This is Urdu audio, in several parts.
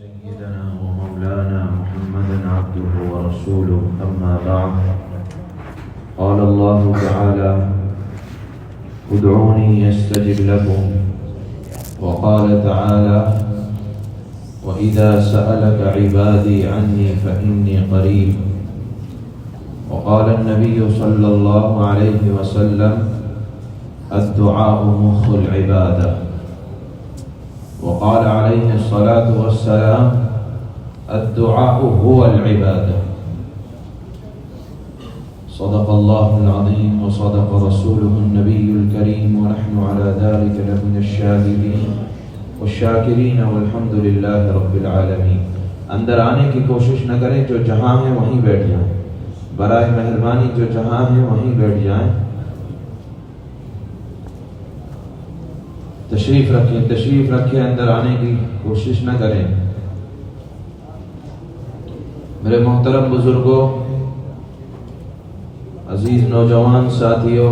سيدنا ومولانا محمدا عبده ورسوله أما بعد قال الله تعالى ادعوني يستجب لكم وقال تعالى وإذا سألك عبادي عني فإني قريب وقال النبي صلى الله عليه وسلم الدعاء مخ العبادة وقال عليه الصلاة والسلام الدعاء هو العبادة صدق الله العظيم وصدق رسوله النبي الكريم ونحن على ذلك لمن الشاهدين والشاکرین والحمد للہ رب العالمین۔ اندر آنے کی کوشش نہ کریں، جو جہاں ہیں وہیں بیٹھ جائیں، برائے مہربانی جو جہاں ہیں وہیں بیٹھ جائیں۔ تشریف رکھیں، اندر آنے کی کوشش نہ کریں۔ میرے محترم بزرگوں، عزیز نوجوان ساتھیوں،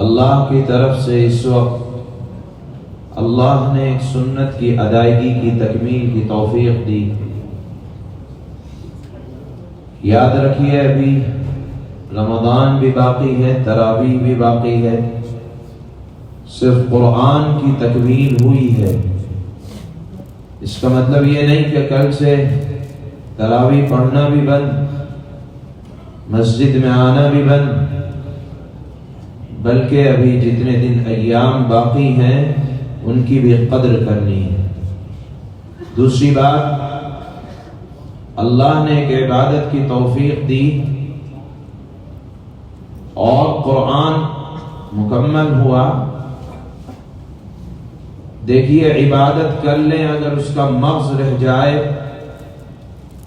اللہ کی طرف سے اس وقت اللہ نے ایک سنت کی ادائیگی کی تکمیل کی توفیق دی۔ یاد رکھیے ابھی رمضان بھی باقی ہے، تراویح بھی باقی ہے، صرف قرآن کی تکمیل ہوئی ہے۔ اس کا مطلب یہ نہیں کہ کل سے تراویح پڑھنا بھی بند، مسجد میں آنا بھی بند، بلکہ ابھی جتنے دن ایام باقی ہیں ان کی بھی قدر کرنی ہے۔ دوسری بات، اللہ نے ایک عبادت کی توفیق دی اور قرآن مکمل ہوا۔ دیکھیے، عبادت کر لیں، اگر اس کا مغز رہ جائے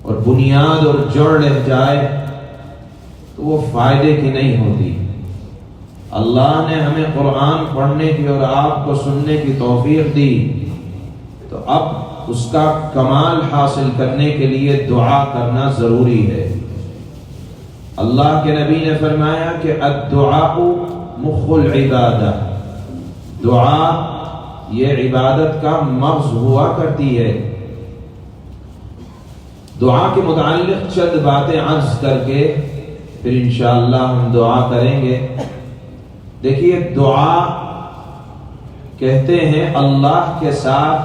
اور بنیاد اور جڑ رہ جائے تو وہ فائدے کی نہیں ہوتی۔ اللہ نے ہمیں قرآن پڑھنے کی اور آپ کو سننے کی توفیق دی، تو اب اس کا کمال حاصل کرنے کے لیے دعا کرنا ضروری ہے۔ اللہ کے نبی نے فرمایا کہ الدعاء مخ العبادہ، دعا یہ عبادت کا مغز ہوا کرتی ہے۔ دعا کے متعلق چند باتیں عرض کر کے پھر انشاءاللہ ہم دعا کریں گے۔ دیکھیے، دعا کہتے ہیں اللہ کے ساتھ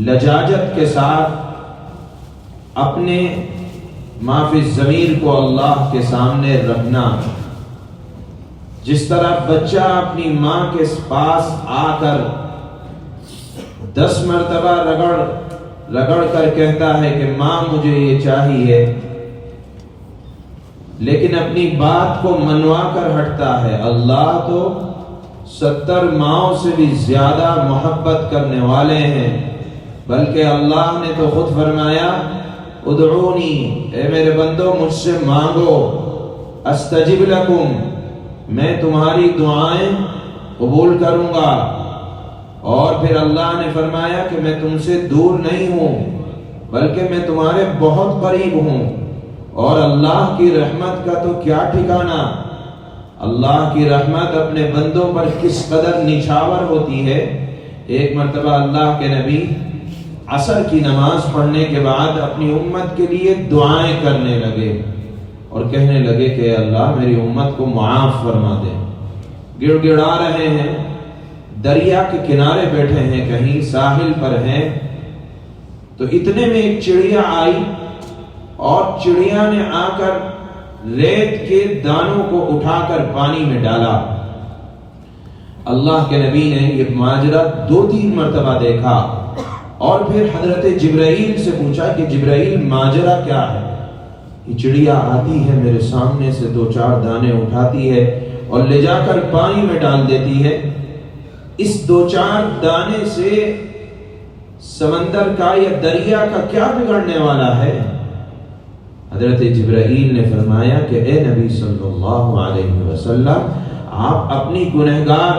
لجاجت کے ساتھ اپنے ما فی الضمیر کو اللہ کے سامنے رکھنا۔ جس طرح بچہ اپنی ماں کے پاس آ کر 10 مرتبہ رگڑ کر کہتا ہے کہ ماں مجھے یہ چاہیے، لیکن اپنی بات کو منوا کر ہٹتا ہے، اللہ تو 70 ماؤں سے بھی زیادہ محبت کرنے والے ہیں، بلکہ اللہ نے تو خود فرمایا ادعونی، اے میرے بندو مجھ سے مانگو، استجب لکم، میں تمہاری دعائیں قبول کروں گا۔ اور پھر اللہ نے فرمایا کہ میں تم سے دور نہیں ہوں بلکہ میں تمہارے بہت قریب ہوں۔ اور اللہ کی رحمت کا تو کیا ٹھکانہ، اللہ کی رحمت اپنے بندوں پر کس قدر نچھاور ہوتی ہے۔ ایک مرتبہ اللہ کے نبی عصر کی نماز پڑھنے کے بعد اپنی امت کے لیے دعائیں کرنے لگے اور کہنے لگے کہ اللہ میری امت کو معاف فرما دے۔ گڑ گڑا رہے ہیں، دریا کے کنارے بیٹھے ہیں، کہیں ساحل پر ہیں، تو اتنے میں ایک چڑیا آئی اور چڑیا نے آ کر ریت کے دانوں کو اٹھا کر پانی میں ڈالا۔ اللہ کے نبی نے یہ ماجرا 2-3 مرتبہ دیکھا اور پھر حضرت جبرائیل سے پوچھا کہ جبرائیل ماجرا کیا ہے؟ یہ چڑیا آتی ہے میرے سامنے سے 2-4 دانے اٹھاتی ہے اور لے جا کر پانی میں ڈال دیتی ہے، اس 2-4 دانے سے سمندر کا یا دریا کا کیا بگڑنے والا ہے؟ حضرت جبرائیل نے فرمایا کہ اے نبی صلی اللہ علیہ وسلم، آپ اپنی گنہگار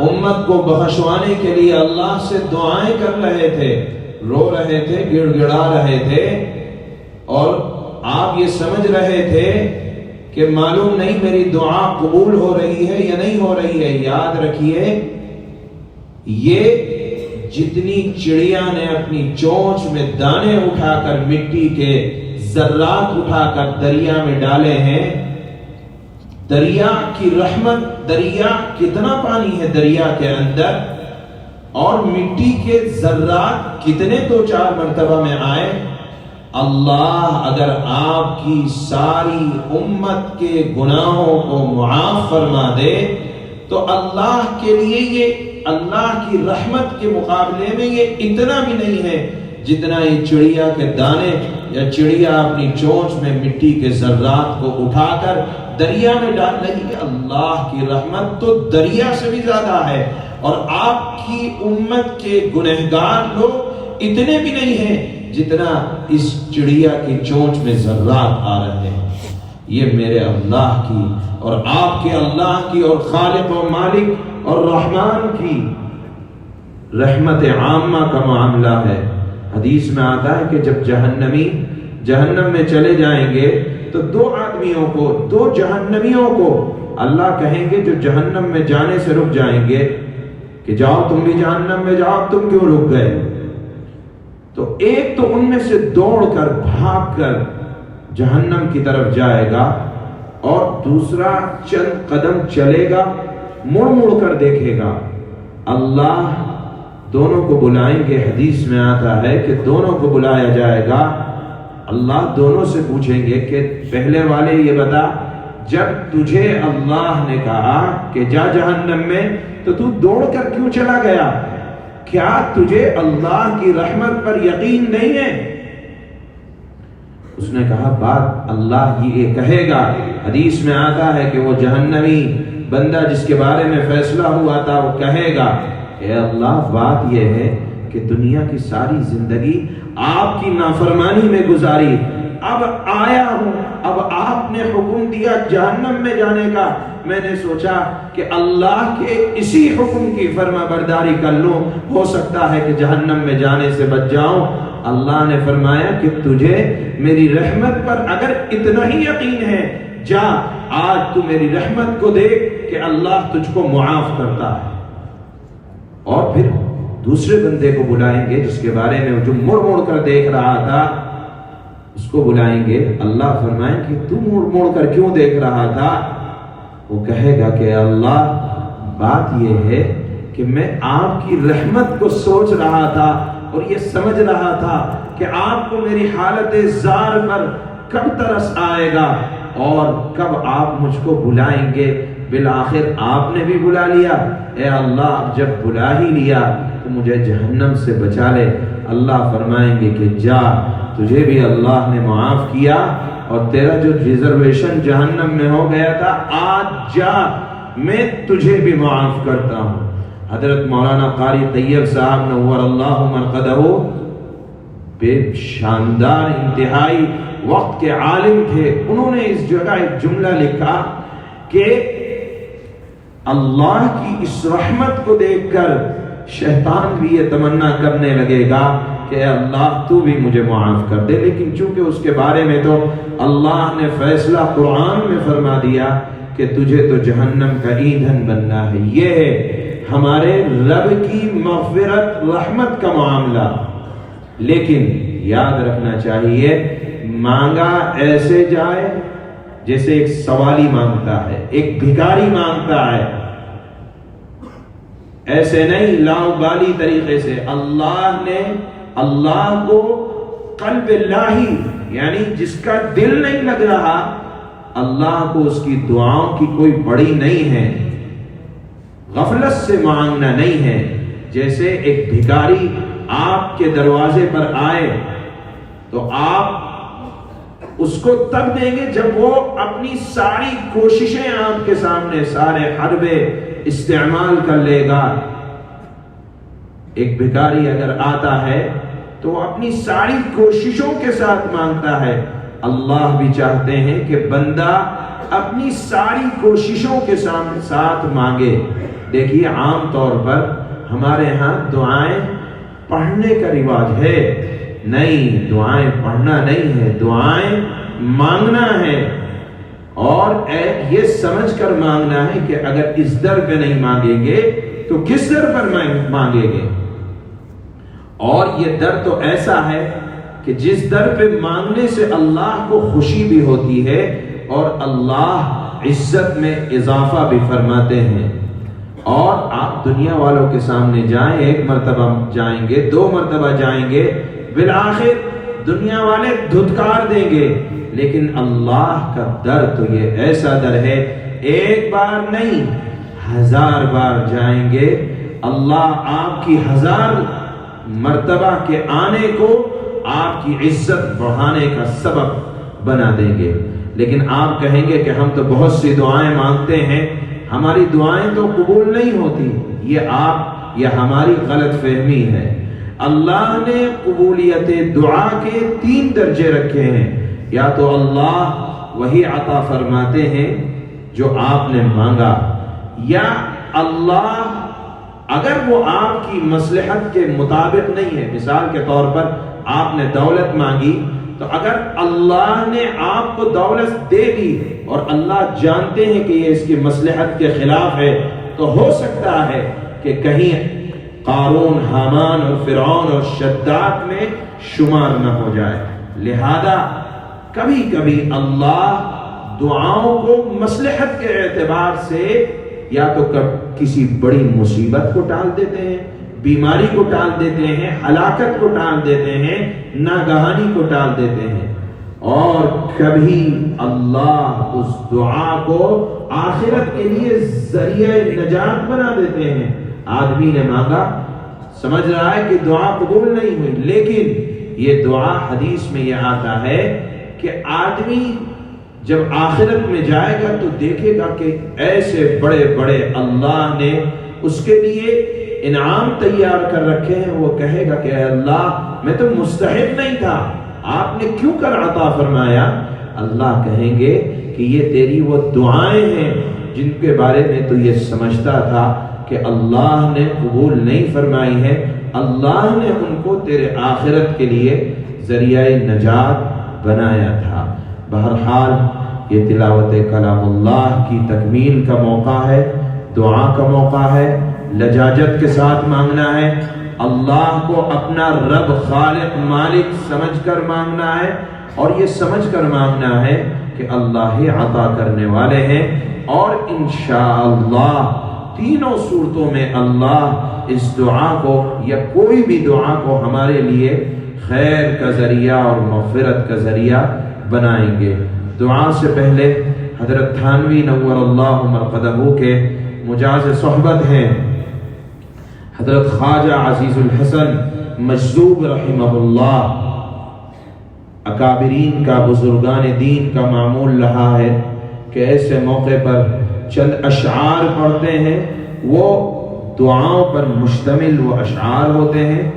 امت کو بخشوانے کے لیے اللہ سے دعائیں کر رہے تھے، رو رہے تھے، گڑ گڑا رہے تھے، اور آپ یہ سمجھ رہے تھے کہ معلوم نہیں میری دعا قبول ہو رہی ہے یا نہیں ہو رہی ہے۔ یاد رکھیے، یہ جتنی چڑیا نے اپنی چونچ میں دانے اٹھا کر مٹی کے ذرات اٹھا کر دریا میں ڈالے ہیں، دریا کی رحمت، دریا کتنا پانی ہے دریا کے اندر، اور مٹی کے ذرات کتنے 2-4 مرتبہ میں آئے۔ اللہ اگر آپ کی ساری امت کے گناہوں کو معاف فرما دے تو اللہ کے لیے یہ اللہ کی رحمت کے مقابلے میں یہ اتنا بھی نہیں ہے جتنا یہ چڑیا کے دانے یا چڑیا اپنی چونچ میں مٹی کے ذرات کو اٹھا کر دریا میں ڈال رہی ہے۔ اللہ کی رحمت تو دریا سے بھی زیادہ ہے، اور آپ کی امت کے گنہگار لوگ اتنے بھی نہیں ہیں جتنا اس چڑیا کی چونچ میں ذرات آ رہے ہیں۔ یہ میرے اللہ کی اور آپ کے اللہ کی اور خالق و مالک اور رحمان کی رحمت عامہ کا معاملہ ہے۔ حدیث میں آتا ہے کہ جب جہنمی جہنم میں چلے جائیں گے تو 2 جہنمیوں کو اللہ کہیں گے جو جہنم میں جانے سے رک جائیں گے کہ جاؤ تم بھی جہنم میں جاؤ، تم کیوں رک گئے؟ تو ایک تو ان میں سے دوڑ کر بھاگ کر جہنم کی طرف جائے گا، اور دوسرا چند قدم چلے گا، مڑ مڑ کر دیکھے گا۔ اللہ دونوں کو بلائیں گے۔ حدیث میں آتا ہے کہ دونوں کو بلایا جائے گا، اللہ دونوں سے پوچھیں گے کہ پہلے والے یہ بتا، جب تجھے اللہ نے کہا کہ جا جہنم میں تو تو دوڑ کر کیوں چلا گیا؟ کیا تجھے اللہ کی رحمت پر یقین نہیں ہے؟ اس نے کہا بات اللہ یہ کہے گا۔ حدیث میں آتا ہے کہ وہ جہنمی بندہ جس کے بارے میں فیصلہ ہوا تھا وہ کہے گا اے اللہ، بات یہ ہے کہ دنیا کی ساری زندگی آپ کی نافرمانی میں گزاری، اب آیا ہوں، اب آپ نے حکم دیا جہنم میں جانے کا، میں نے سوچا کہ اللہ کے اسی حکم کی فرما برداری کر لوں، ہو سکتا ہے کہ جہنم میں جانے سے بچ جاؤں۔ اللہ نے فرمایا کہ تجھے میری رحمت پر اگر اتنا ہی یقین ہے، جا آج تو میری رحمت کو دیکھ کہ اللہ تجھ کو معاف کرتا ہے۔ اور پھر دوسرے بندے کو بلائیں گے جس کے بارے میں جو مڑ مڑ کر دیکھ رہا تھا، اس کو بلائیں گے۔ اللہ فرمائیں کہ تو مڑ مڑ کر کیوں دیکھ رہا تھا؟ وہ کہے گا کہ اللہ، بات یہ ہے کہ میں آپ کی رحمت کو سوچ رہا تھا اور یہ سمجھ رہا تھا کہ آپ کو میری حالت زار پر کب ترس آئے گا اور کب آپ مجھ کو بلائیں گے۔ بالآخر آپ نے بھی بلا لیا، اے اللہ جب بلا ہی لیا تو مجھے جہنم سے بچا لے۔ اللہ فرمائیں گے کہ جا، تجھے بھی اللہ نے معاف کیا، اور تیرا جو ریزرویشن جہنم میں ہو گیا تھا آج جا، میں تجھے بھی معاف کرتا ہوں۔ حضرت مولانا قاری طیب صاحب نور اللہ مرقدہ بے شاندار انتہائی وقت کے عالم تھے، انہوں نے اس جگہ ایک جملہ لکھا کہ اللہ کی اس رحمت کو دیکھ کر شیطان بھی یہ تمنا کرنے لگے گا کہ اے اللہ تو بھی مجھے معاف کر دے، لیکن چونکہ اس کے بارے میں تو اللہ نے فیصلہ قرآن میں فرما دیا کہ تجھے تو جہنم کا ایندھن بننا ہے۔ یہ ہے ہمارے رب کی مغفرت رحمت کا معاملہ، لیکن یاد رکھنا چاہیے مانگا ایسے جائے جیسے ایک سوالی مانگتا ہے، ایک بھکاری مانگتا ہے، ایسے نہیں لاؤبالی طریقے سے۔ اللہ نے اللہ کو قلب الہی، یعنی جس کا دل نہیں لگ رہا، اللہ کو اس کی دعاؤں کی کوئی بڑی نہیں ہے، غفلت سے مانگنا نہیں ہے۔ جیسے ایک بھکاری آپ کے دروازے پر آئے تو آپ اس کو تب دیں گے جب وہ اپنی ساری کوششیں آپ کے سامنے سارے حربے استعمال کر لے گا۔ ایک بھکاری اگر آتا ہے تو وہ اپنی ساری کوششوں کے ساتھ مانگتا ہے۔ اللہ بھی چاہتے ہیں کہ بندہ اپنی ساری کوششوں کے ساتھ مانگے۔ دیکھیے عام طور پر ہمارے ہاں دعائیں پڑھنے کا رواج ہے، نہیں، دعائیں پڑھنا نہیں ہے، دعائیں مانگنا ہے، اور یہ سمجھ کر مانگنا ہے کہ اگر اس در پہ نہیں مانگیں گے تو کس در پر مانگیں گے۔ اور یہ در تو ایسا ہے کہ جس در پہ مانگنے سے اللہ کو خوشی بھی ہوتی ہے اور اللہ عزت میں اضافہ بھی فرماتے ہیں. اور آپ دنیا والوں کے سامنے جائیں، ایک مرتبہ جائیں گے، 2 مرتبہ جائیں گے، بالآخر دنیا والے دھتکار دیں گے، لیکن اللہ کا در تو یہ ایسا در ہے، ایک بار نہیں 1000 بار جائیں گے، اللہ آپ کی 1000 مرتبہ کے آنے کو آپ کی عزت بڑھانے کا سبب بنا دیں گے. لیکن آپ کہیں گے کہ ہم تو بہت سی دعائیں مانگتے ہیں، ہماری دعائیں تو قبول نہیں ہوتی. یہ ہماری غلط فہمی ہے. اللہ نے قبولیت دعا کے 3 درجے رکھے ہیں. یا تو اللہ وہی عطا فرماتے ہیں جو آپ نے مانگا، یا اللہ اگر وہ آپ کی مصلحت کے مطابق نہیں ہے، مثال کے طور پر آپ نے دولت مانگی، تو اگر اللہ نے آپ کو دولت دے دی اور اللہ جانتے ہیں کہ یہ اس کی مصلحت کے خلاف ہے، تو ہو سکتا ہے کہ کہیں قارون، حامان اور فرعون اور شداد میں شمار نہ ہو جائے. لہذا کبھی کبھی اللہ دعاؤں کو مصلحت کے اعتبار سے یا تو کسی بڑی مصیبت کو ٹال دیتے ہیں، بیماری کو ٹال دیتے ہیں، ہلاکت کو ٹال دیتے ہیں، ناگہانی کو ٹال دیتے ہیں، اور کبھی اللہ اس دعا کو آخرت کے لیے ذریعہ نجات بنا دیتے ہیں. آدمی نے مانگا، سمجھ رہا ہے کہ دعا قبول نہیں ہوئی، لیکن یہ دعا حدیث میں یہ آتا ہے کہ آدمی جب آخرت میں جائے گا تو دیکھے گا کہ ایسے بڑے بڑے اللہ نے اس کے لیے انعام تیار کر رکھے ہیں. وہ کہے گا کہ اے اللہ میں تو مستحق نہیں تھا، آپ نے کیوں کر عطا فرمایا؟ اللہ کہیں گے کہ یہ تیری وہ دعائیں ہیں جن کے بارے میں تو یہ سمجھتا تھا کہ اللہ نے قبول نہیں فرمائی ہے، اللہ نے ان کو تیرے آخرت کے لیے ذریعہ نجات بنایا تھا. بہرحال یہ تلاوت کلام اللہ کی تکمیل کا موقع ہے، دعا کا موقع ہے، لجاجت کے ساتھ مانگنا ہے، اللہ کو اپنا رب، خالق، مالک سمجھ کر مانگنا ہے، اور یہ سمجھ کر مانگنا ہے کہ اللہ ہی عطا کرنے والے ہیں. اور انشاءاللہ تینوں صورتوں میں اللہ اس دعا کو یا کوئی بھی دعا کو ہمارے لیے خیر کا ذریعہ اور مغفرت کا ذریعہ بنائیں گے. دعا سے پہلے حضرت تھانوی نور اللہ مرقدہ کے مجاز صحبت ہیں حضرت خواجہ عزیز الحسن مجذوب رحمہ اللہ. اکابرین کا، بزرگان دین کا معمول رہا ہے کہ ایسے موقع پر چند اشعار پڑھتے ہیں، وہ دعاؤں پر مشتمل وہ اشعار ہوتے ہیں،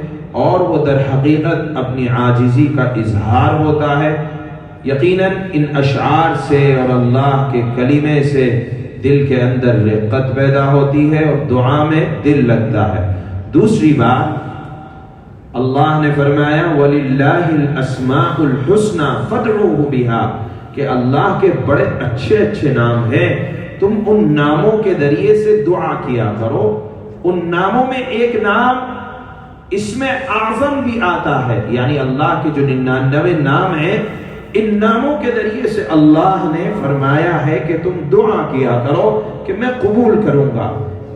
اور وہ در حقیقت اپنی عاجزی کا اظہار ہوتا ہے. یقیناً ان اشعار سے اور اللہ کے کلمے سے دل کے اندر رقت پیدا ہوتی ہے اور دعا میں دل لگتا ہے. دوسری بات، اللہ نے فرمایا وَلِلَّهِ الْأَسْمَاءُ الْحُسْنَى فَادْعُوهُ بِهَا، کہ اللہ کے بڑے اچھے اچھے نام ہیں، تم ان ناموں کے ذریعے سے دعا کیا کرو. ان ناموں میں ایک نام اسم اعظم بھی آتا ہے، یعنی اللہ کے جو 99 نام ہیں، ان ناموں کے ذریعے سے اللہ نے فرمایا ہے کہ تم دعا کیا کرو کہ میں قبول کروں گا.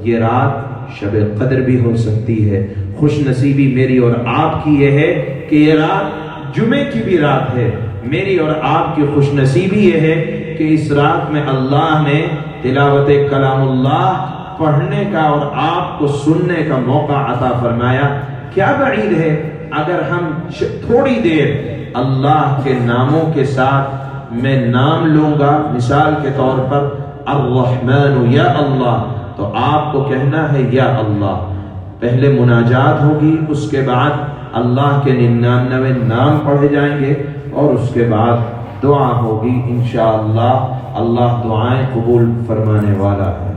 یہ رات شب قدر بھی ہو سکتی ہے. خوش نصیبی میری اور آپ کی یہ ہے کہ یہ رات جمعے کی بھی رات ہے. میری اور آپ کی خوش نصیبی یہ ہے کہ اس رات میں اللہ نے تلاوت کلام اللہ پڑھنے کا اور آپ کو سننے کا موقع عطا فرمایا. کیا بعید ہے اگر ہم تھوڑی دیر اللہ کے ناموں کے ساتھ میں نام لوں گا، مثال کے طور پر الرحمن یا اللہ، تو آپ کو کہنا ہے یا اللہ. پہلے مناجات ہوگی، اس کے بعد اللہ کے 99 نام پڑھے جائیں گے، اور اس کے بعد دعا ہوگی. انشاءاللہ اللہ دعائیں قبول فرمانے والا ہے.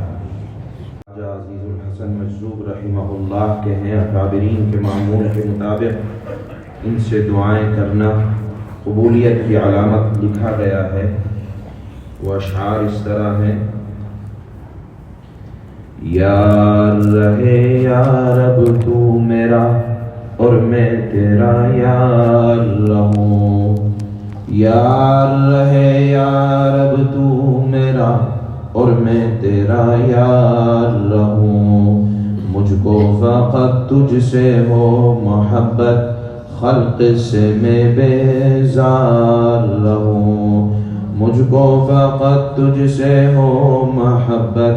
عزیز الحسن مجذوب رحمہ اللہ کے ہیں، اکابرین کے معمول کے مطابق ان سے دعائیں کرنا قبولیت کی علامت لکھا گیا ہے. وہ اشعار اس طرح ہیں: یار رہے یا رب تو میرا اور میں تیرا یار رہوں. یار رہے یا رب تو میرا اور میں تیرا یار رہوں. مجھ کو فقط تجھ سے ہو محبت، خلق سے میں بیزار رہوں. مجھ کو فقط تجھ سے ہو محبت،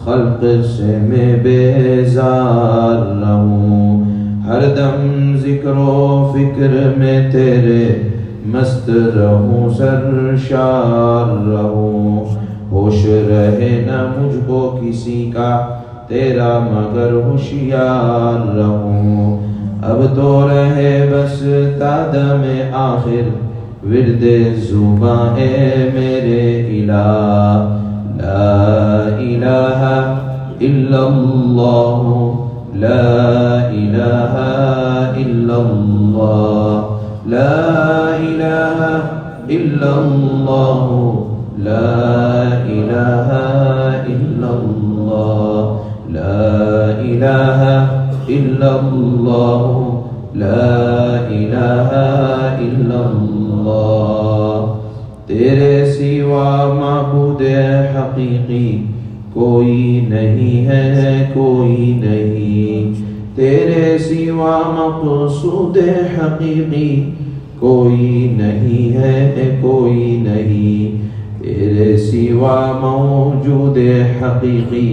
خلق سے میں بیزار رہوں. ہر دم ذکر و فکر میں تیرے مست رہوں، سرشار رہوں. ہوش رہے نہ مجھ کو کسی کا تیرا مگر ہوشیار رہوں. اب تو رہے بس تادم آخر ورد زباں اے میرے الہ. لا الہ الا اللہ، لا الہ الا اللہ، لا الہ الا اللہ، لا الہ الا اللہ، لا الہ الا اللہ، لا الہ الا اللہ. تیرے سوا معبود حقیقی کوئی نہیں ہے، کوئی نہیں. تیرے سوا مقصود حقیقی کوئی نہیں ہے، کوئی نہیں. تیرے سوا موجود حقیقی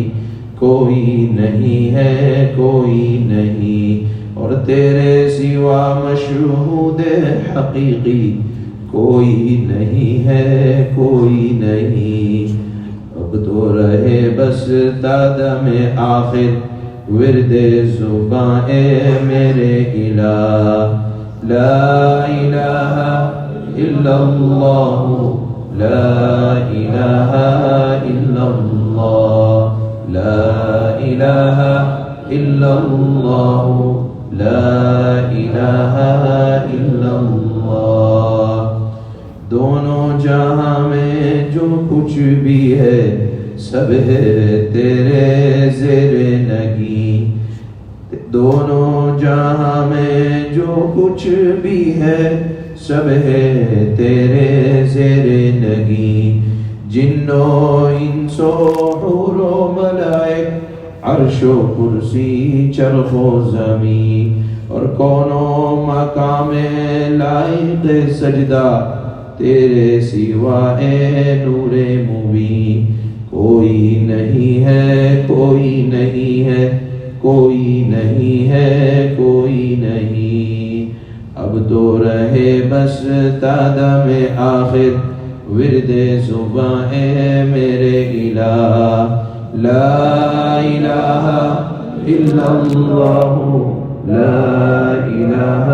کوئی نہیں ہے، کوئی نہیں. اور تیرے سوا مشہود حقیقی کوئی نہیں ہے، کوئی نہیں. اب تو رہے بس تادم آخر ورد زباں اے میرے الہ. لا الہ الا اللہ، لا الہ الا اللہ، لا الہ الا اللہ، لا الہ الا اللہ. دونوں جہاں میں جو کچھ بھی ہے سب ہے تیرے زیر نگی. دونوں جہاں میں جو کچھ بھی ہے سب ہے تیرے زیر نگی. جن و انس و حور و ملائک، عرش و کرسی، چرخ و زمین، اور کون و مقام لائق سجدہ تیرے سوا اے نور مبین. کوئی نہیں ہے، کوئی نہیں ہے، کوئی نہیں ہے، کوئی نہیں. اب تو رہے بس تادم آخر ورد زباں اے میرے الہ. لا الہ الا اللہ، لا الہ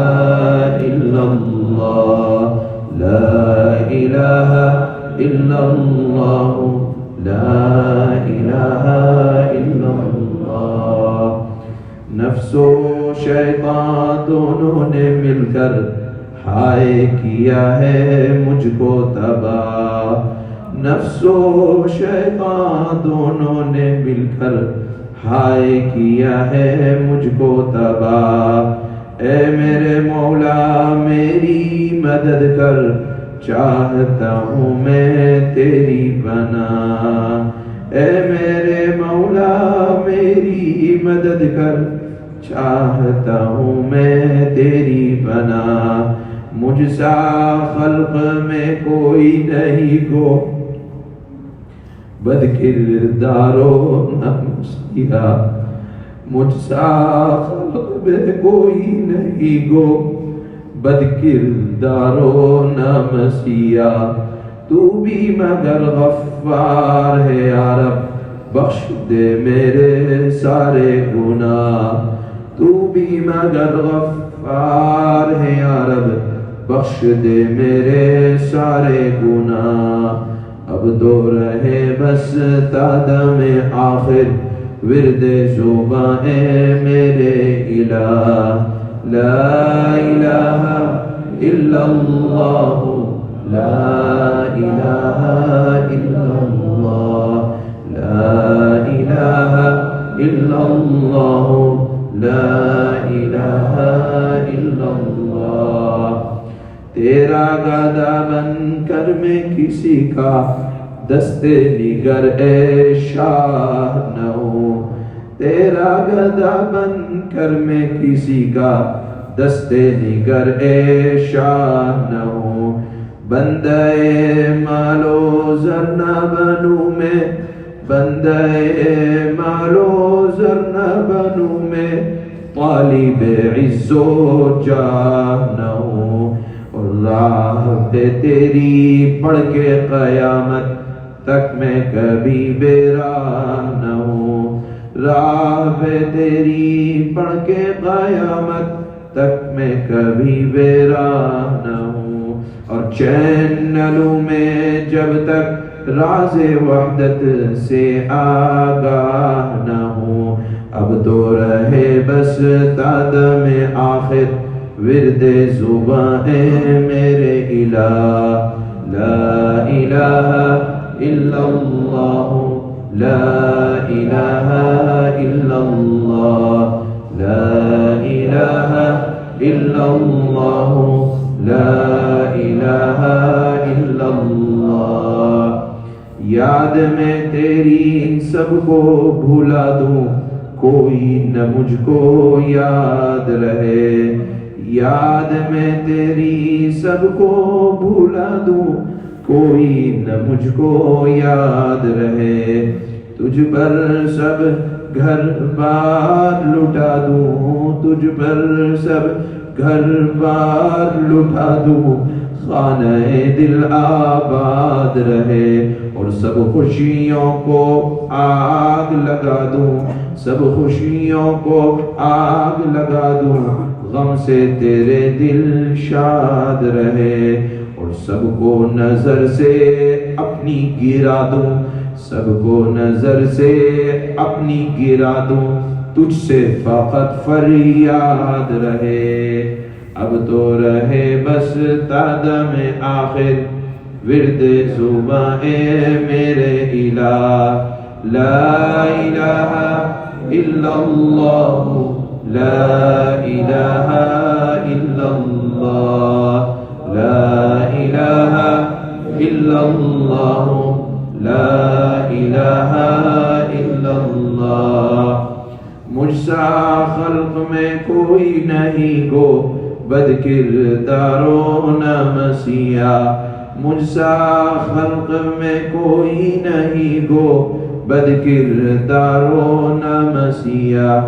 الا اللہ، لا الہ الا اللہ، لا الہ الا اللہ. نفس و شیطان دونوں نے مل کر ہائے کیا ہے مجھ کو تباہ. نفس و شیطان دونوں نے مل کر ہائے کیا ہے مجھ کو تباہ. اے میرے مولا میری مدد کر، چاہتا ہوں میں تیری پناہ. اے میرے مولا میری مدد کر، چاہتا ہوں میں تیری پناہ. مجھ سا خلق میں کوئی نہیں گو، بد کردار و نمسیہ. مجھ سا خلق میں کوئی نہیں گو، بد کردار و نمسیہ. تو بھی مگر غفار ہے یا رب، بخش دے میرے سارے گناہ. تو بھی مگر غفار ہے یا رب، بخش دے میرے سارے گناہ. اب تو رہے بس تادم آخر ورد زباں اے میرے الہ. لا الہ الا اللہ، لا الہ الا اللہ، لا الہ الا اللہ، لا الہ الا اللہ. تیرا گدا بن کر میں کسی کا دستے نگر اے شاہ نہ ہوں. تیرا گدا بن کر میں کسی کا دستے نگر اے شاہ نہ ہوں. بندے مالو زر نہ بنوں میں, بندے مالو زر نہ بنوں میں, طالب عز و جاہ نہ ہوں. اور راہ پہ تیری پڑھ کے قیامت تک میں کبھی بے راہ نہ ہوں. راہ پہ تیری پڑھ کے قیامت تک میں کبھی بے راہ نہ ہوں. اور چین نہ لوں میں جب تک راز وحدت سے آگاہ نہ ہوں. اب تو رہے بس تادم آخر ورد زباں اے میرے الہ. لا الہ الا اللہ, لا الہ الا اللہ, لا الہ الا اللہ, لا الہ الا اللہ. یاد میں تیری ان سب کو بھلا دوں, کوئی نہ مجھ کو یاد رہے. یاد میں تیری سب کو بھلا دوں, کوئی نہ مجھ کو یاد رہے. تجھ پر سب گھر بار لٹا دوں, تجھ پر سب گھر بار لٹا دوں, خانہ دل آباد رہے. اور سب خوشیوں کو آگ لگا دوں, سب خوشیوں کو آگ لگا دوں, غم سے تیرے دل شاد رہے. اور سب کو نظر سے اپنی گرا دوں, سب کو نظر سے اپنی گرا دوں, تجھ سے فقط فریاد رہے. اب تو رہے بس تادم آخر ورد زباں اے میرے الہ. لا الہ الا اللہ, لا الہ الا اللہ, لا الہ الا اللہ, لا الہ الا اللہ. مجھ سا خلق میں کوئی نہیں گو بد کردار و نہ مسیحا. مجھ سا خلق میں کوئی نہیں گو بد کردار و نہ مسیحا.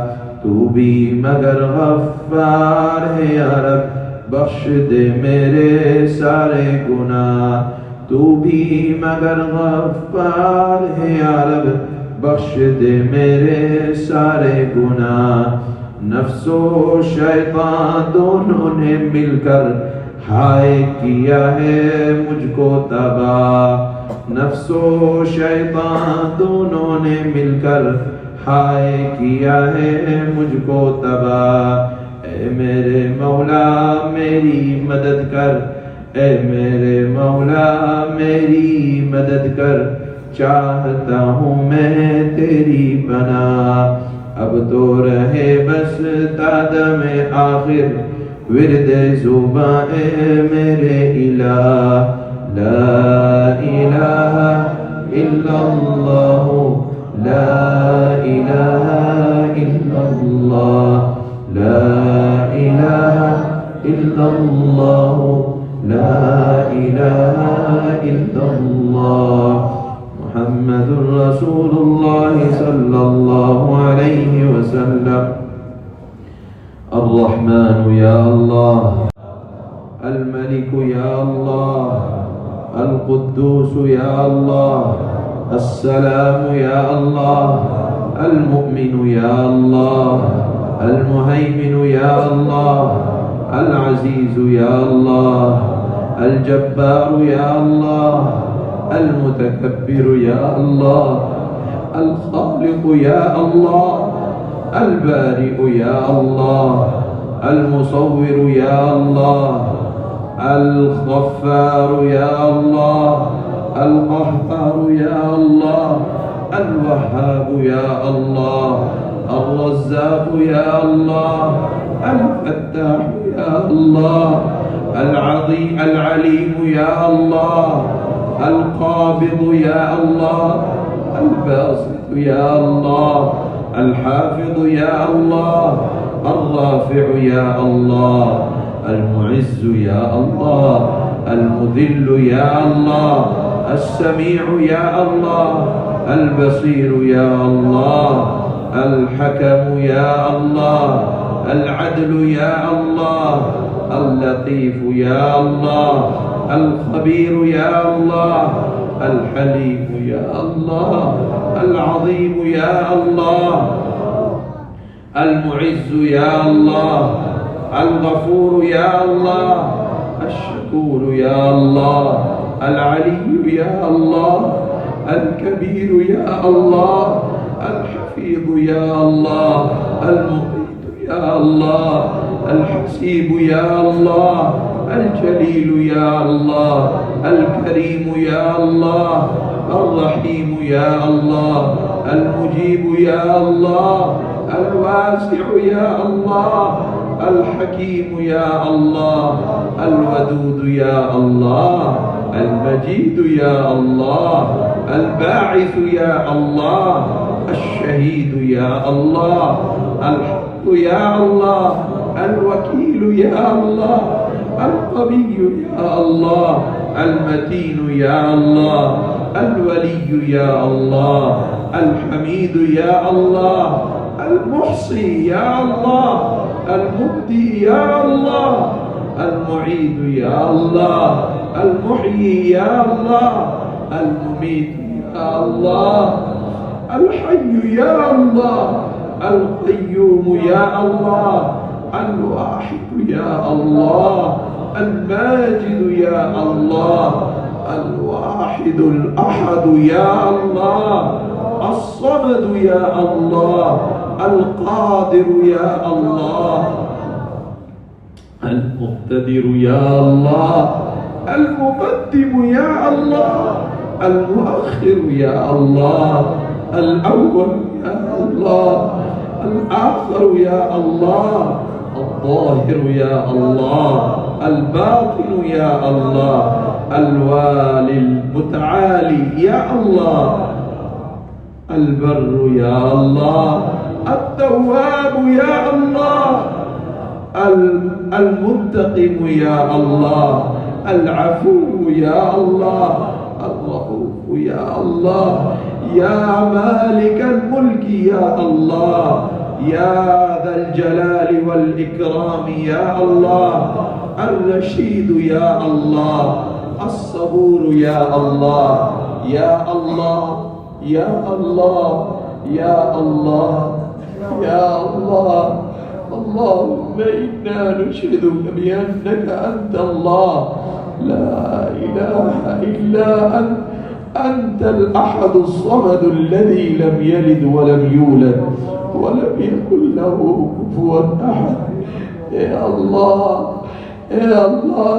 تو بھی مگر غفار ہے یا رب, بخش دے میرے سارے گناہ. تو بھی مگر غفار ہے یا رب, بخش دے میرے سارے گناہ. نفس و شیطان دونوں نے مل کر ہائے کیا ہے مجھ کو تباہ. نفس و شیطان دونوں نے مل کر ہائے کیا ہے مجھ کو تباہ. اے میرے مولا میری مدد کر, اے میرے مولا میری مدد کر, چاہتا ہوں میں تیری پناہ. اب تو رہے بس تادم آخر ورد زباں اے میرے الہ. لا الہ الا اللہ, لا الہ الا اللہ, لا الہ الا اللہ, لا الہ الا اللہ. محمد رسول اللہ صلی اللہ علیہ وسلم. الرحمن یا اللہ, الملك یا اللہ, القدوس یا اللہ, السلام یا اللہ, المؤمن یا اللہ, المهيمن یا اللہ, العزيز یا اللہ, الجبار یا اللہ, المتكبر یا اللہ, الخالق یا اللہ, البارئ یا اللہ, المصور یا اللہ, الغفار یا اللہ, القهار یا اللہ, الوهاب یا اللہ, الرزاق يا الله، الفتاح يا الله، العليم يا الله، القابض يا الله، الباسط يا الله، الحافظ يا الله، الرافع يا الله، المعز يا الله، المذل يا الله، السميع يا الله، البصير يا الله، الحكم يا الله، العدل يا الله، اللطيف يا الله، الخبير يا الله، الحليم يا الله، العظيم يا الله، المعز يا الله، الغفور يا الله، الشكور يا الله، العلي يا الله، الكبير يا الله، الحفيظ يا الله، المقيت يا الله، الحسيب يا الله، الجليل يا الله، الكريم يا الله، الرحيم يا الله، المجيب يا الله، الواسع يا الله، الحكيم يا الله، الودود يا الله، المجيد يا الله، الباعث يا الله، الشهيد يا الله، الحق يا الله، الوكيل يا الله، القوي يا الله، المتين يا الله، الولي يا الله، الحميد يا الله، المحصي يا الله، المبدي يا الله، المعيد يا الله، المحيي يا الله، المميت يا الله، الحي يا الله، القيوم يا الله، الواحد يا الله، الماجد يا الله، الواحد الأحد يا الله، الصمد يا الله، القادر يا الله، المقتدر يا الله، المقدم يا الله، المؤخر يا الله، الأول يا الله، الآخر يا الله، الظاهر يا الله، الباطن يا الله، الوالي المتعالي يا الله، البر يا الله، التواب يا الله، المنتقم يا الله، العفو يا الله، الرؤوف يا الله، يا مالك الملك يا الله، يا ذا الجلال والإكرام يا الله، الرشيد يا الله، الصبور يا الله، يا الله يا الله يا الله يا الله. اللهم إنا نشهدك بأنك أنت الله، لا إله إلا أنت، أنت الأحد الصمد الذي لم يلد ولم يولد ولم يكن له كفوا أحد. يا الله يا الله،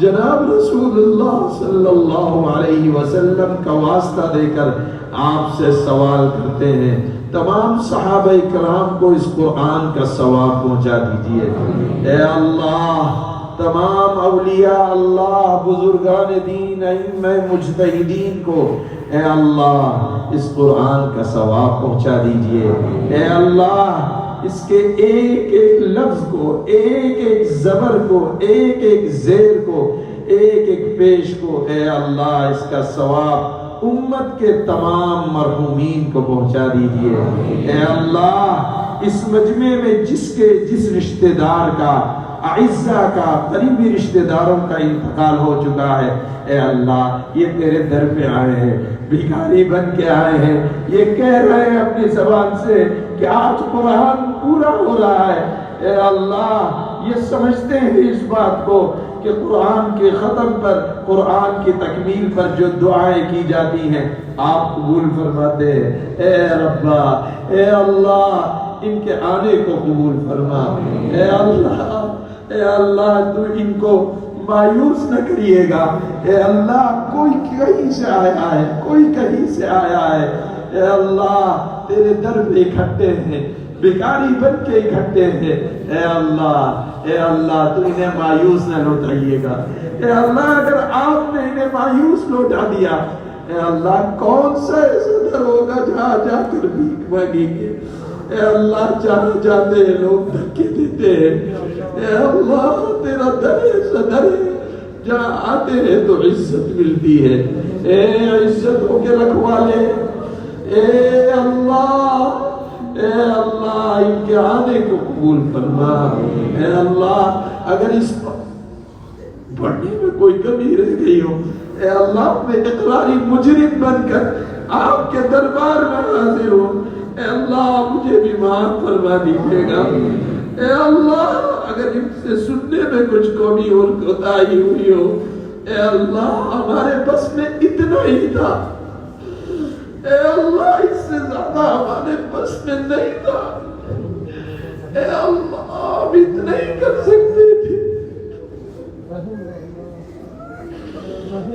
جناب رسول اللہ صلی اللہ علیہ وسلم کا واسطہ دے کر آپ سے سوال کرتے ہیں، تمام صحابہ کرام کو اس قرآن کا ثواب پہنچا دیجئے۔ اے اللہ تمام اولیاء اللہ، بزرگان دین، ائمہ مجتہدین کو اے اللہ اس قرآن کا ثواب پہنچا دیجئے۔ اے اللہ اس کے ایک ایک لفظ کو، ایک ایک زبر کو، ایک ایک زیر کو، ایک ایک پیش کو اے اللہ اس کا ثواب امت کے تمام مرحومین کو پہنچا دیجئے۔ اے اللہ اس مجمع میں جس رشتہ دار کا، اعزہ کا، قریبی رشتہ داروں کا انتقال ہو چکا ہے، اے اللہ یہ تیرے در پہ آئے ہیں، بھکاری بن کے آئے ہیں، یہ کہہ رہے ہیں اپنی زبان سے کہ آج قرآن پورا ہو رہا ہے۔ اے اللہ یہ سمجھتے ہیں اس بات کو کہ قرآن کے ختم پر، قرآن کی تکمیل پر جو دعائیں کی جاتی ہیں آپ قبول فرماتے ہیں۔ اے ربا، اے اللہ ان کے آنے کو قبول فرما۔ اے اللہ، اے اللہ تو ان کو مایوس نہ کریے گا۔ اے اللہ کوئی کہیں سے آیا ہے، کوئی کہیں سے آیا ہے، اے اللہ تیرے در پہ اکٹھے ہیں، بیکاری بن کے اکٹھے ہیں، اے اللہ تو انہیں مایوس نہ لوٹائیے گا۔ اے اللہ اگر آپ نے انہیں مایوس لوٹا دیا، اے اللہ کون سا ایسا در ہوگا جہاں جا کر بھیک مانگیں گے؟ اے اللہ جہاں جاتے ہیں لوگ دھکے دیتے ہیں، اے اللہ تیرا در ایسا در ہے جہاں آتے ہیں تو عزت ملتی ہے۔ اے عزتوں کے رکھوالے، اے اللہ ان کے آنے کو قبول فرما۔ اے اللہ اگر اس پڑھنے میں کوئی کمی رہ گئی ہو، اے اللہ میں اقراری مجرم بن کر آپ کے دربار میں حاضر ہوں، اے اللہ مجھے بھی معاف فرما دیجیے گا۔ اے اللہ اگر ان سے سننے میں کچھ کمی اور کوتاہی ہوئی ہو، اے اللہ ہمارے بس میں اتنا ہی تھا، اے اللہ اس سے زیادہ ہمارے بس میں نہیں تھا، اے اللہ ہم اتنا ہی کر سکتے تھے۔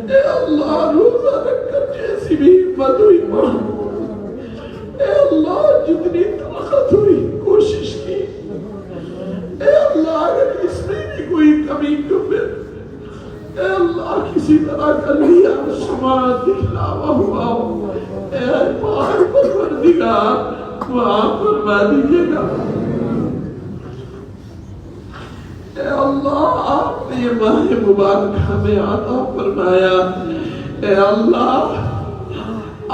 اے اللہ روزہ رکھ کر جیسی بھی ہمت ہوئی مان، اے اللہ جتنی طاقت ہوئی کوشش کی، اے اللہ اگر اس میں بھی کوئی کمی کبھی اے اللہ کسی طرح کر لیا سماعت دکھلاوا ہوا ہو، اے پاک پروردگار معاف فرما دیجیے گا۔ اے اللہ آپ نے یہ ماہ مبارک ہمیں عطا فرمایا، اے اللہ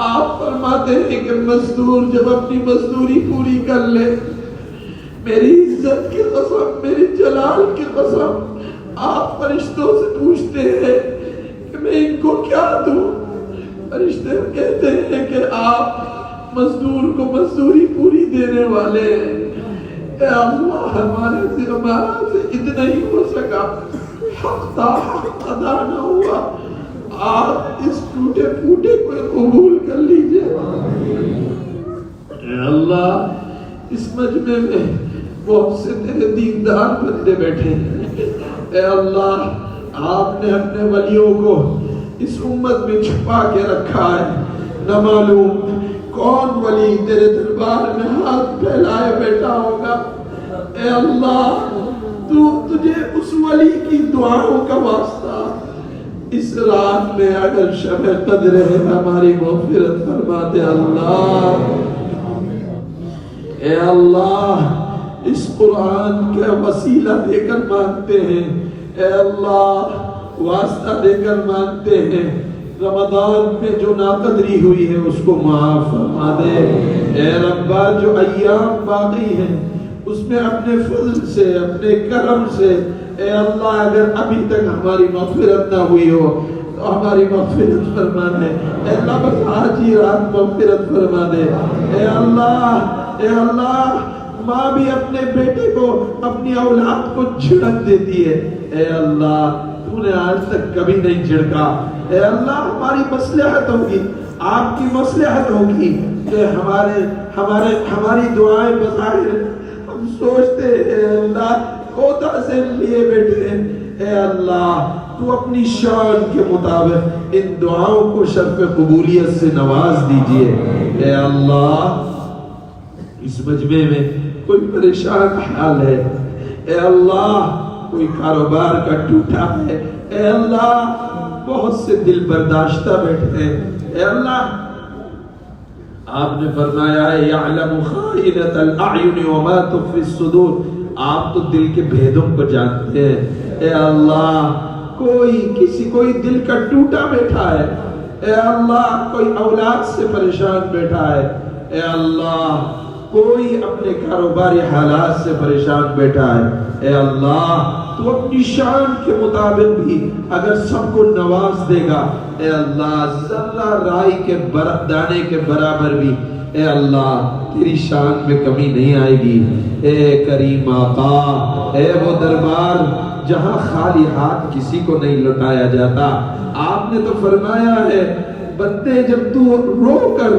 آپ فرماتے ہیں کہ مزدور جب اپنی مزدوری پوری کر لے، میری عزت کی قسم، میری جلال کی قسم، آپ فرشتوں سے پوچھتے ہیں کہ میں ان کو کیا دوں؟ فرشتے کہتے ہیں کہ آپ مزدور کو مزدوری پوری دینے والے ہیں۔ اے اللہ ہمارے سے اتنا ہی ہو سکا، حق تھا حق ادا نہ ہوا، آپ اس ٹوٹے پھوٹے کو قبول کر لیجئے۔ اے اللہ اس مجمع میں بہت سے تیرے دیندار بندے بیٹھے ہیں، اے اللہ آپ نے اپنے ولیوں کو اس امت میں چھپا کے رکھا ہے، نہ معلوم کون ولی تیرے دربار میں ہاتھ پھیلائے بیٹھا ہوگا۔ اے اللہ تجھے اس ولی کی دعاؤں کا واسطہ اس رات میں اگر شب قدر ہے ہماری مغفرت فرما دے اللہ۔ اے اللہ اس قرآن کا وسیلہ دے کر مانگتے ہیں، اے اللہ واسطہ دے کر مانگتے ہیں، رمضان میں جو ناقدری ہوئی ہے اس کو معاف فرما دے۔ اے ربا جو ایام باقی ہیں اس میں اپنے فضل سے، اپنے کرم سے، اے اللہ اگر ابھی تک ہماری مغفرت نہ ہوئی ہو تو ہماری مغفرت فرما دے۔ اے اللہ بس آج ہی رات مغفرت فرما دے۔ اے اللہ ماں بھی اپنے بیٹے کو، اپنی اولاد کو جھڑک دیتی ہے، اے اللہ تو نے آج تک کبھی نہیں جھڑکا۔ اے اللہ ہماری مصلحت ہوگی، آپ کی مصلحت ہوگی کہ ہماری دعائیں بظاہر ہم سوچتے ہیں، اے اللہ کوتا سے لیے بیٹھے ہیں، اے اللہ تو اپنی شان کے مطابق ان دعاؤں کو شرف قبولیت سے نواز دیجئے۔ اے اللہ اس مجمع میں کوئی پریشان حال ہے، اے اللہ کوئی کاروبار کا ٹوٹا ہے، اے اللہ بہت سے دل برداشتہ بیٹھے ہیں، اے اللہ آپ نے فرمایا ہے یعلم خائنۃ الاعین وما تخفی الصدور، آپ تو دل کے بھیدوں کو جانتے ہیں۔ اے اللہ کوئی دل کا ٹوٹا بیٹھا ہے، اے اللہ کوئی اولاد سے پریشان بیٹھا ہے، اے اللہ کوئی اپنے کاروباری حالات سے پریشان بیٹھا ہے، اے اللہ تو اپنی شان کے مطابق بھی اگر سب کو نواز دے گا، اے اللہ ذرہ رائی کے دانے کے برابر بھی اے اللہ تیری شان میں کمی نہیں آئے گی۔ اے کریم آقا، اے وہ دربار جہاں خالی ہاتھ کسی کو نہیں لٹایا جاتا، آپ نے تو فرمایا ہے بندے جب تو رو کر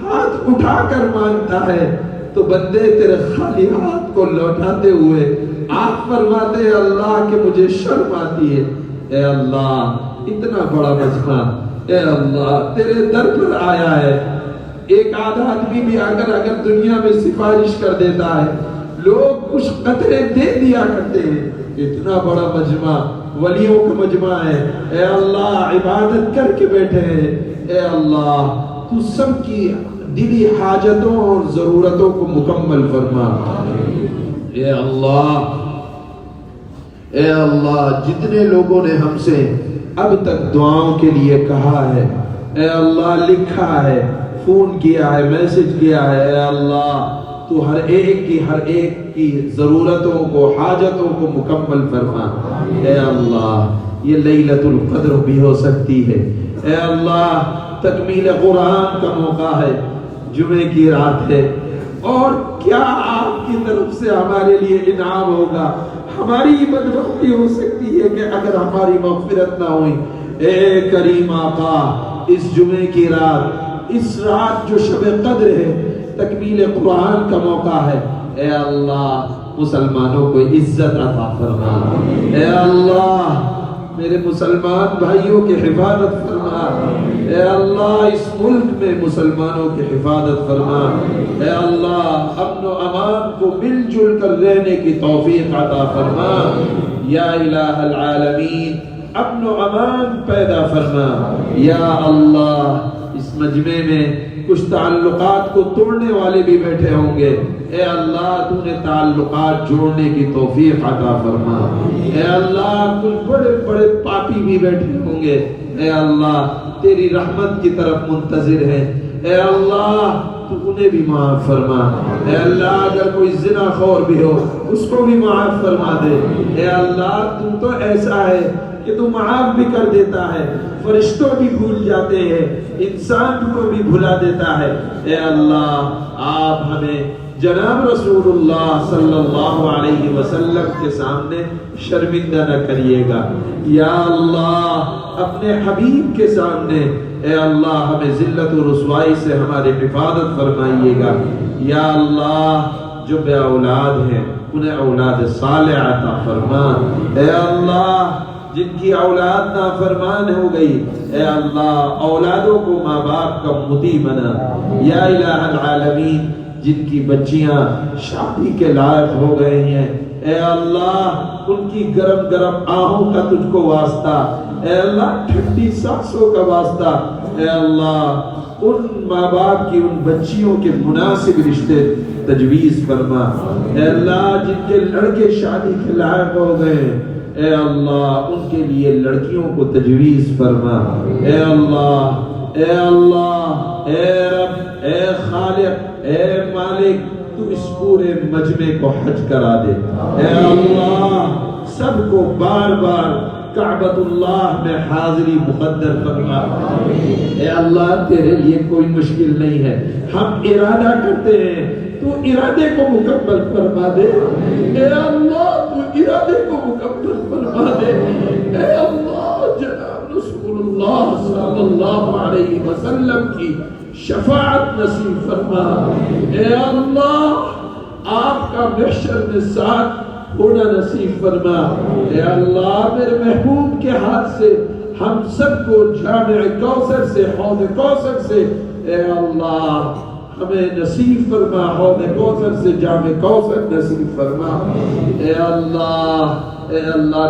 ہاتھ اٹھا کر مانگتا ہے تو بندے تیرے خالی ہاتھ کو لوٹاتے ہوئے آپ فرماتے ہیں اللہ کہ مجھے شرم آتی ہے۔ اے اللہ اتنا بڑا مجمع اے اللہ تیرے در پر آیا ہے، ایک آدھا آدمی بھی اگر دنیا میں سفارش کر دیتا ہے لوگ کچھ قطرے دے دیا کرتے ہیں، اتنا بڑا مجمع ولیوں کا مجمع ہے، اے اللہ عبادت کر کے بیٹھے ہیں، اے اللہ تو سب کی دلی حاجتوں اور ضرورتوں کو مکمل فرما۔ اے اللہ جتنے لوگوں نے ہم سے اب تک دعاؤں کے لیے کہا ہے، اے اللہ لکھا ہے، فون کیا ہے، میسج کیا ہے، اے اللہ تو ہر ایک کی ضرورتوں کو حاجتوں کو مکمل فرما۔ اے اللہ یہ لیلۃ القدر بھی ہو سکتی ہے، اے اللہ تکمیل قرآن کا موقع ہے، جمعے کی رات ہے، اور کیا آپ کی طرف سے ہمارے لیے انعام ہوگا؟ ہماری بدبختی ہو سکتی ہے کہ اگر ہماری مغفرت نہ ہوئی۔ اے کریم آقا اس جمعے کی رات، اس رات جو شب قدر ہے، تکمیل قرآن کا موقع ہے، اے اللہ مسلمانوں کو عزت عطا فرما، اے اللہ میرے مسلمان بھائیوں کی حفاظت فرما، اے اللہ اس ملک میں مسلمانوں کی حفاظت فرما، اے اللہ امن و امان کو مل جل کر رہنے کی توفیق عطا فرما، یا الہ العالمین امن و امان پیدا فرما۔ یا اللہ اس مجمع میں کچھ تعلقات کو توڑنے والے بھی بیٹھے ہوں گے، اے اللہ تو نے تعلقات جوڑنے کی توفیق عطا فرما، اے اللہ کچھ بڑے بڑے پاپی بھی بیٹھے ہوں گے، اے اللہ تیری رحمت کی طرف منتظر ہیں، اے اللہ تو انہیں بھی معاف فرما، اے اللہ اگر کوئی زنا خور بھی ہو اس کو بھی معاف فرما دے، اے اللہ تو ایسا ہے کہ تو معاف بھی کر دیتا ہے، فرشتوں بھی بھول جاتے ہیں، انسان کو بھی بھلا دیتا ہے، اے اللہ آپ ہمیں جناب رسول اللہ صلی اللہ علیہ وسلم کے سامنے شرمندہ نہ کریے گا، یا اللہ اپنے حبیب کے سامنے اے اللہ ہمیں ذلت و رسوائی سے ہماری حفاظت فرمائیے گا، یا اللہ جو بے اولاد ہیں انہیں اولاد صالح عطا فرما، اے اللہ جن کی اولاد نافرمان ہو گئی اے اللہ اولادوں کو ماں باپ کا مطیع بنا، یا الہ العالمین جن کی بچیاں شادی کے لائق ہو گئے ہیں اے اللہ ان کی گرم گرم آہوں کا تجھ کو واسطہ، اے اللہ ٹھنڈی سانسوں کا واسطہ، اے اللہ ان ماں باپ کی ان بچیوں کے مناسب رشتے تجویز فرما، اے اللہ جن کے لڑکے شادی کے لائق ہو گئے اے اللہ ان کے لیے لڑکیوں کو تجویز فرما، اے اللہ اے اللہ اے رب اے خالق اے مالک تو اس پورے مجمع کو حج کرا دے، اے اللہ سب کو بار بار کعبۃ اللہ میں حاضری مقدر فرما، اے اللہ تیرے لیے کوئی مشکل نہیں ہے، ہم ارادہ کرتے ہیں تو ارادے کو مکمل فرما دے، اے اللہ تو ارادے کو مکمل فرما دے، اے اللہ جناب رسول اللہ صلی اللہ علیہ وسلم کی شفاعت نصیب فرما، اے اللہ آپ کا محشر میں ساتھ ہونا نصیب فرما۔ اے اللہ میرے محبوب کے ہاتھ سے ہم سب کو جامع کوثر سے، حوض کوثر سے اے اللہ ہمیں نصیب فرما، حوض کوثر سے جامع کوثر نصیب فرما۔ اے اللہ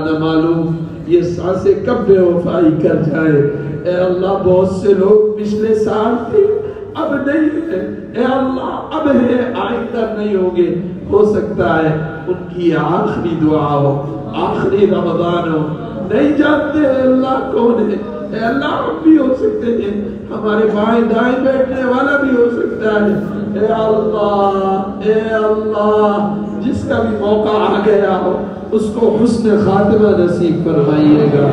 نہ معلوم یہ سانسیں کب بے وفائی کر جائے۔ اے اللہ بہت سے لوگ پچھلے سال تھے اب نہیں ہے، اے اللہ اب ہے آئندہ نہیں ہوں گے، ہو سکتا ہے ان کی آخری دعا ہو، آخری رمضان ہو، نہیں جانتے اے اللہ کون ہے۔ اے اللہ ہم بھی ہو سکتے ہیں، ہمارے بائیں دائیں بیٹھنے والا بھی ہو سکتا ہے۔ اے اللہ جس کا بھی موقع آ گیا ہو اس کو حسن خاتمہ نصیب فرمائیے گا۔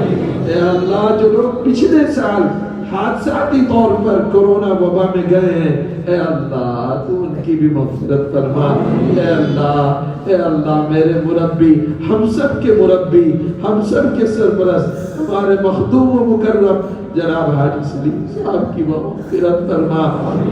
اے اللہ جو لوگ پچھلے سال حادثاتی طور پر کورونا وبا میں گئے ہیں اے اللہ تو ان کی بھی مغفرت فرما۔ اے اللہ میرے مربی، ہم سب کے مربی، ہم سب کے سرپرست، ہمارے مخدوم و مکرم جناب حاجی سلیم صاحب کی مغفرت فرما۔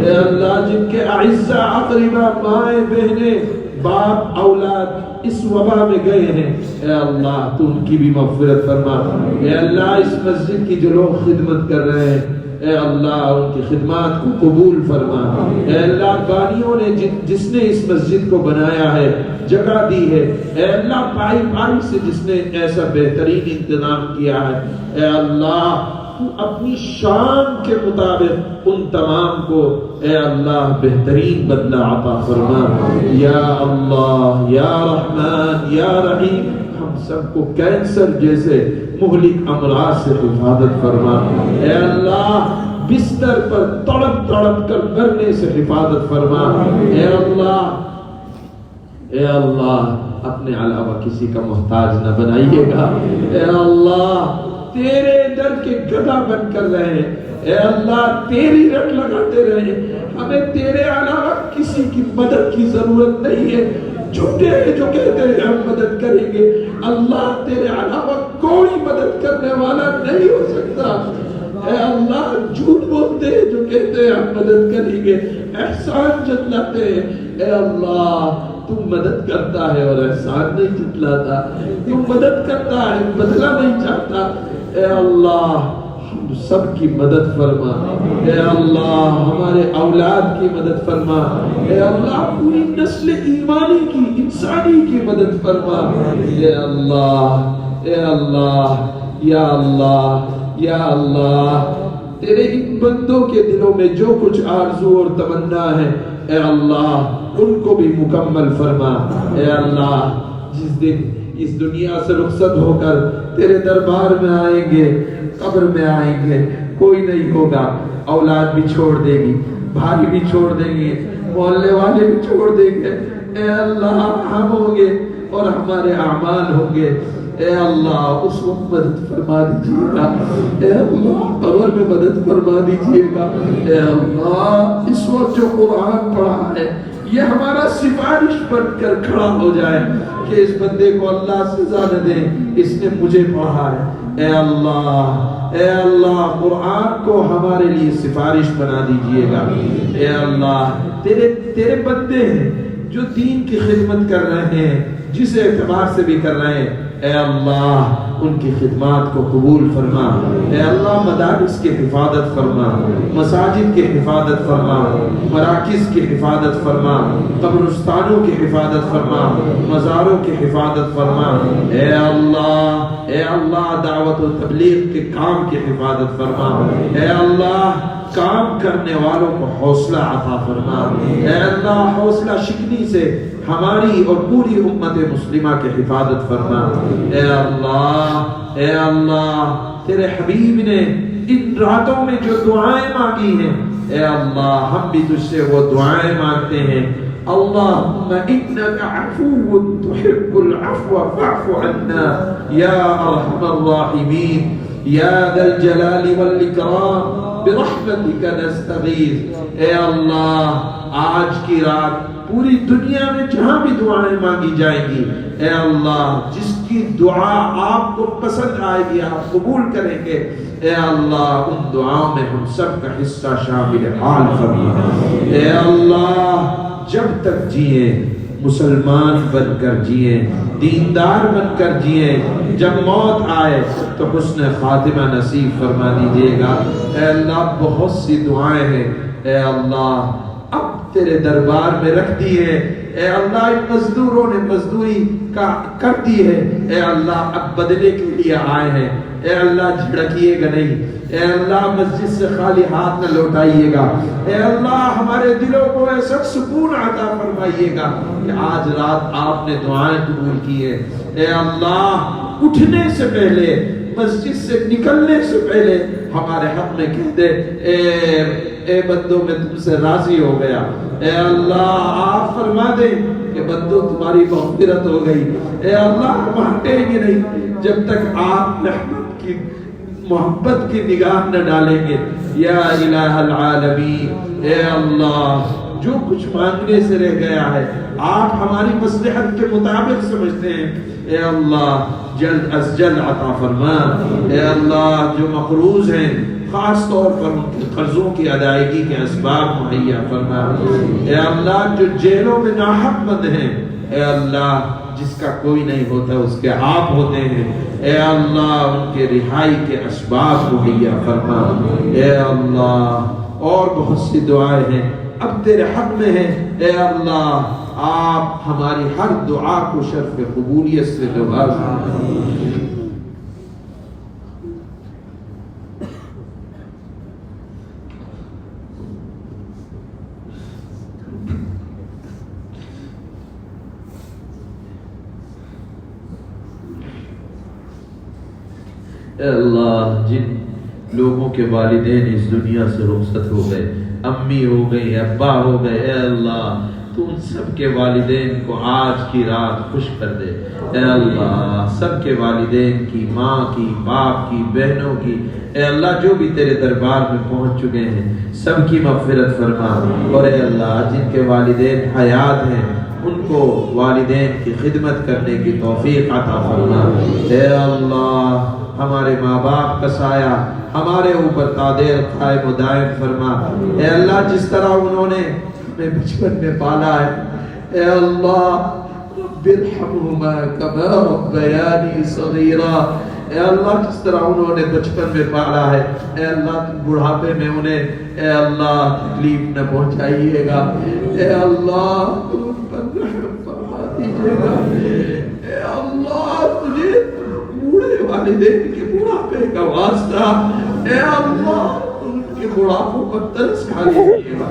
اے اللہ جن کے اعزاء اقرباء، مائیں بہنیں، باپ اولاد اس وبا میں گئے ہیں اے اللہ تو ان کی بھی مغفرت فرما۔ اے اللہ اس مسجد کی جو لوگ خدمت کر رہے ہیں اے اللہ ان کی خدمات کو قبول فرما۔ اے اللہ بانیوں نے جس نے اس مسجد کو بنایا ہے، جگہ دی ہے، اے اللہ پائی پائی سے جس نے ایسا بہترین انتظام کیا ہے اے اللہ تو اپنی شان کے مطابق ان تمام کو اے اللہ بہترین بدلہ عطا فرما۔ یا اللہ یا رحمان یا رحیم ہم سب کو کینسر جیسے مہلک امراض سے حفاظت فرما۔ اے اللہ بستر پر تڑپ تڑپ کر مرنے سے حفاظت فرما۔ اے اللہ اپنے علاوہ کسی کا محتاج نہ بنائیے گا۔ اے اللہ تیرے در کے گدھا بن کر رہے، اے اللہ تیری رٹ لگاتے رہے، ہمیں تیرے علاوہ کسی کی مدد کی ضرورت نہیں ہے۔ جھوٹے ہیں جو کہتے ہیں ہم مدد کریں گے، اللہ تیرے علاوہ کوئی مدد کرنے والا نہیں ہو سکتا۔ اے اللہ جھوٹ بولتے ہیں جو کہتے ہیں ہم مدد کریں گے، احسان جتلاتے ہیں، اے اللہ تو مدد کرتا ہے اور احسان نہیں جتلاتا، تو مدد کرتا ہے بدلہ نہیں چاہتا۔ اے اللہ ہم سب کی مدد فرما۔ اے اللہ ہمارے اولاد کی مدد فرما۔ اے اللہ پوری نسل ایمانی کی، انسانی کی مدد فرما۔ اے اللہ اے اللہ یا اللہ یا اللہ تیرے ان بندوں کے دلوں میں جو کچھ آرزو اور تمنا ہے اے اللہ ان کو بھی مکمل فرما۔ اے اللہ جس دن اس دنیا سے رخصت ہو کر تیرے دربار میں آئیں گے، قبر میں آئیں گے، کوئی نہیں ہوگا، اولاد بھی چھوڑ دے گی، بھائی بھی چھوڑ دیں گے، محلے والے بھی چھوڑ دیں گے، اے اللہ ہم ہوں گے اور ہمارے اعمال ہوں گے۔ اے اللہ اس وقت مدد فرما دیجیے گا، اے اللہ قبر میں مدد فرما دیجیے گا۔ اے اللہ اس وقت جو قرآن پڑھا ہے یہ ہمارا سفارش بن کر کھڑا ہو جائے کہ اس بندے کو اللہ سزا نہ دے، اس نے مجھے پڑھا ہے۔ اے اللہ قرآن کو ہمارے لیے سفارش بنا دیجئے گا۔ اے اللہ تیرے بندے ہیں جو دین کی خدمت کر رہے ہیں، جس اعتبار سے بھی کر رہے ہیں، اے اللہ ان کی خدمات کو قبول فرما۔ اے اللہ مدارس کی حفاظت فرما، مساجد کی حفاظت فرما، مراکز کی حفاظت فرما، قبرستانوں کی حفاظت فرما، مزاروں کی حفاظت فرما۔ اے اللہ دعوت و تبلیغ کے کام کی حفاظت فرما۔ اے اللہ کام کرنے والوں کو حوصلہ عطا فرما۔ اے اللہ حوصلہ شکنی سے ہماری اور پوری امت مسلمہ کی حفاظت فرما۔ اے اللہ تیرے حبیب نے ان راتوں میں جو دعائیں مانگی ہیں اے اللہ ہم بھی تجھ سے وہ دعائیں مانگتے ہیں۔ اللہم انک عفو تحب العفو فاعف عنا یا ارحم الراحمین یا ذا الجلال والاکرام برحمتک نستغیث۔ اے اللہ آج کی رات پوری دنیا میں جہاں بھی دعائیں مانگی جائیں گی اے اللہ جس کی دعا آپ کو پسند آئے گی آپ قبول کریں گے، اے اللہ ان دعاؤں میں ہم سب کا حصہ شامل حال فرما۔ اے اللہ جب تک جیے مسلمان بن کر جئیں، دیندار بن کر جئیں، جب موت آئے تو حسن خاتمہ نصیب فرما دیجئے گا۔ اے اللہ بہت سی دعائیں ہیں، اے اللہ اب تیرے دربار میں رکھ دی ہے، اے اللہ ان مزدوروں نے مزدوری کر دی ہے، اے اللہ اب بدلے کے لیے آئے ہیں، اے اللہ جھڑکیے گا نہیں، اے اللہ مسجد سے خالی ہاتھ نہ لوٹائیے گا، اے اللہ ہمارے دلوں کو ایسا سکون عطا فرمائیے گا کہ آج رات آپ نے دعائیں قبول کی ہے۔ اے اللہ اٹھنے سے پہلے، مسجد سے نکلنے سے پہلے ہمارے حق میں کہہ دے اے بندوں میں تم سے راضی ہو گیا، اے اللہ آپ فرما دیں کہ بندوں تمہاری مغفرت ہو گئی، اے اللہ ہم ہٹیں گے نہیں جب تک آپ رحمت کی محبت کی نگاہ نہ ڈالیں گے۔ یا الہ العالمین، اے اللہ جو کچھ مانگنے سے رہ گیا ہے آپ ہماری مصلحت کے مطابق سمجھتے ہیں، اے اللہ جلد از جلد عطا فرما۔ اے اللہ جو مقروض ہیں خاص طور پر ان کے قرضوں کی ادائیگی کے اسباب مہیا فرما۔ اے اللہ جو جیلوں میں ناحق بند ہیں، اے اللہ جس کا کوئی نہیں ہوتا اس کے آپ ہوتے ہیں، اے اللہ ان کے رہائی کے اسباب مہیا فرما۔ اے اللہ اور بہت سی دعائیں ہیں اب تیرے حق میں ہیں، اے اللہ آپ ہماری ہر دعا کو شرف قبولیت سے نواز فرما۔ اے اللہ جن لوگوں کے والدین اس دنیا سے رخصت ہو گئے، امی ہو گئی، ابا ہو گئے، اے اللہ تو ان سب کے والدین کو آج کی رات خوش کر دے۔ اے اللہ سب کے والدین کی، ماں کی، باپ کی، بہنوں کی، اے اللہ جو بھی تیرے دربار میں پہنچ چکے ہیں سب کی مغفرت فرما، اور اے اللہ جن کے والدین حیات ہیں ان کو والدین کی خدمت کرنے کی توفیق عطا فرما۔ اے اللہ ہمارے ماں باپ کا سایہ ہمارے اوپر تادیر قائم و دائم فرما۔ اے اللہ جس طرح انہوں نے ہمیں بچپن میں پالا ہے، اے اللہ رب ارحمہما کما ربیانی صغیرا، اے اللہ جس طرح انہوں نے بچپن میں پالا ہے، اے اللہ تم بڑھاپے میں انہیں اے اللہ تکلیف نہ پہنچائیے گا، اے اللہ تم ان پر رحم فرما دیجیے گا، اے اللہ تجھے بوڑھے والدین کے بڑھاپے کا واسطہ، اے اللہ ان کے بڑھاپوں پر ترس کھا لیجیے گا،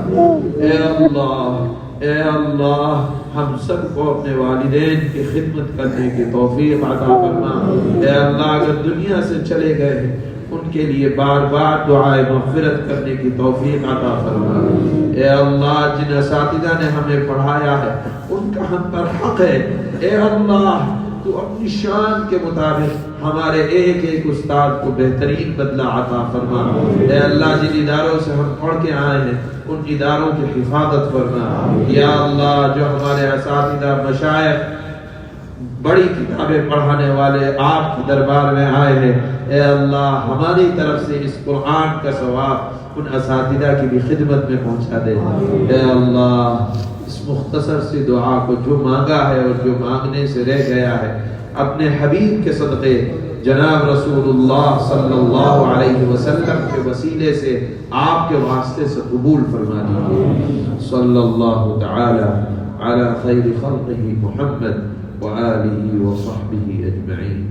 اے اللہ اے اللہ ہم سب کو اپنے والدین کی خدمت کرنے کی توفیق عطا فرما۔ اے اللہ اگر دنیا سے چلے گئے ہیں ان کے لیے بار بار دعائے مغفرت کرنے کی توفیق عطا فرما۔ اے اللہ جن اساتذہ نے ہمیں پڑھایا ہے ان کا ہم پر حق ہے، اے اللہ تو اپنی شان کے مطابق ہمارے ایک ایک استاد کو بہترین بدلہ عطا فرما۔ اے اللہ جن اداروں سے ہم پڑھ کے آئے ہیں ان اداروں کی حفاظت فرما۔ یا اللہ جو ہمارے اساتذہ مشائخ بڑی کتابیں پڑھانے والے آپ کے دربار میں آئے ہیں، اے اللہ ہماری طرف سے اس قرآن کا ثواب ان اساتذہ کی بھی خدمت میں پہنچا دے۔ اے اللہ اس مختصر سی دعا کو جو مانگا ہے اور جو مانگنے سے رہ گیا ہے اپنے حبیب کے صدقے جناب رسول اللہ صلی اللہ علیہ وسلم کے وسیلے سے آپ کے واسطے سے قبول فرما دیجیے۔ صلی اللہ تعالی علی خیر خلقہ محمد وآلہ وصحبہ اجمعین۔